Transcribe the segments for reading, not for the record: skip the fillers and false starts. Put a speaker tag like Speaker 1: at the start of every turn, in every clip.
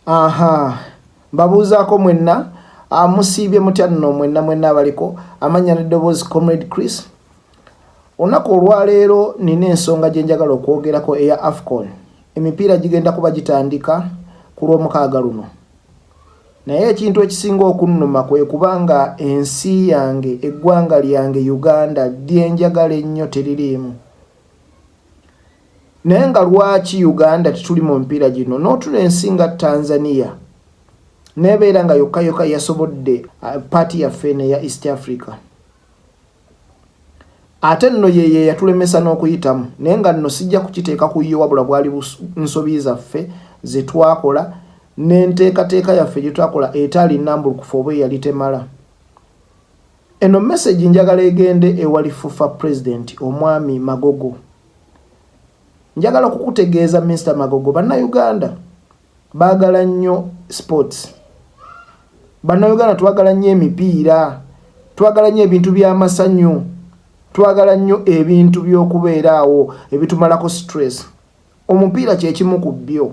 Speaker 1: Aha, mbabuuzaako mwenna musiibye mutya nno mwenna abaliko amanya n'eddoboozi Comrade Chris. Olunaku olwaleero nina ensonga gye njagala okwogerako eya AFCON. Emipiira gigenda kuba gitandika ku Lwomukaaga luno. Naye ekintu ekisinga okunnuma kwe kubanga ensi yange, eggwanga lyange Uganda lyenjagala ennyo teririimu. Naye nga lwaki Uganda tetuli mu mpiira gino n'otula ensi nga Tanzania nebeera nga yokka yasobodde party yaffe ya East Africa. Ate nno yeye yatulemesa n'okuyitamu naye nga nno sijja kukiteeka ku yo wabula bwali nsobi zaffe ze twakola n'enteekateeka yaffe gye twakola etaali nnambulukufu oba eyali temala. Eno message njagala egende ewali fufa president omwami Magoggo. Njagala kukutegeeza Mr. Magoggo, bannayuganda baagala nnyo sports. Bannayuganda twagala nnyo emipiira, twagala nnyo ebintu by'amasanyu, twagala nnyo ebintu by'okubeeraawo ebitumalako stress. Omupiira kye kimu ku byo.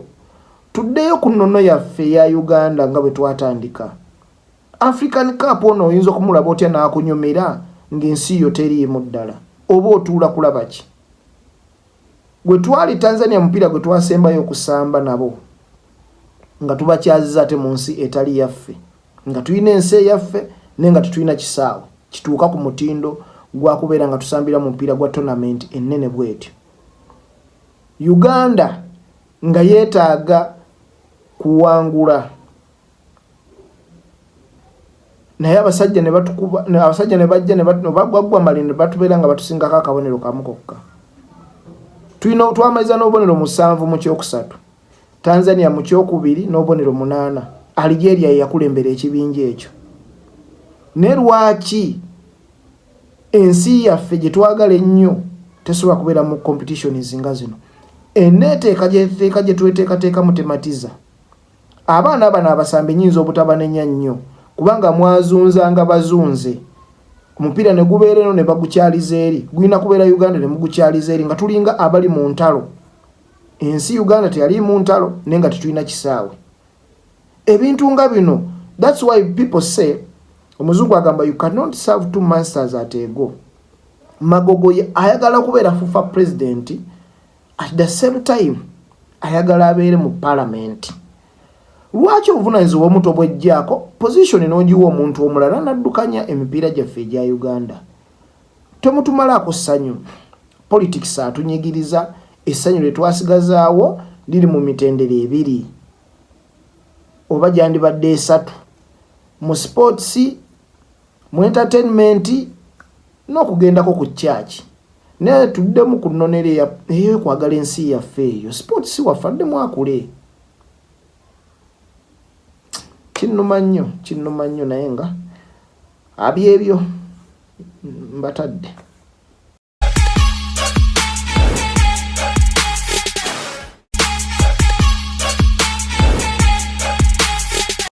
Speaker 1: Tuddeyo ku nnono yaffe ya Uganda nga bwe twatandika. African Cup ono oyinza okumulaba otya n'akunyumira ng'ensi yo teriimu ddala. Oba otuula kulaba ki? Gwe twali Tanzania mupiira gwe twasembayo okusamba nabo nga tubakyaziza ate mu nsi etali yaffe, nga tulina ensi yaffe naye nga tetulina kisaawe kituuka ku mutindo gwa kubeera nga tusambira mu mupiira gwa tournament ennene bwetyo. Uganda nga yeetaaga kuwangula naye abasajja ne batukuba, abasajja ne bajja ne bagwa malinde batubeera nga batusingako akabonero kamu kokka. Tulina twamaliza n'obubonero 7 mu kyokusatu, Tanzania mu kyokubiri n'obubonero 8, Algeria yakulembera ekibinja ekyo. Ne lwaki ensi yaffe gye twagala ennyo tesobola kubeera mu competitions nga zino? Enneeteeka gye tweteekateeka mutematiza abaana bano abasambi nnyinza obutabanenya nnyo kubanga mwazunzanga bazunze. Omupiira ne gubeera eno ne bagukyaliza eri, gwina kubeera Uganda ne mugukyaliza eri nga tulinga abali mu ntalo. Ensi Uganda teyali mu ntalo naye nga tetulina kisaawe. Ebintu nga bino, that's why people say, omuzungu agamba you cannot serve two masters at a go. Magoggo ayagala kubeera fufa president, at the same time ayagala abeere mu parliament. Lwaki obuvunaanyizibwa omuntu bwejjaako position n'ogiwa omuntu omulala n'addukanya emipiira gyaffe egya Uganda? Temutumalaako ssanyu. Politics atunyigiriza, essanyu lye twasigazaawo liri mu mitendera 2 oba gyandibadde 3, mu sports, mu entertainment n'okugendako ku church. Naye tuddemu ku nnonero ey'okwagala ensi yaffe eyo. Sports wafaddemu akule. Kinnuma nnyo naye nga abyebyo mbatadde.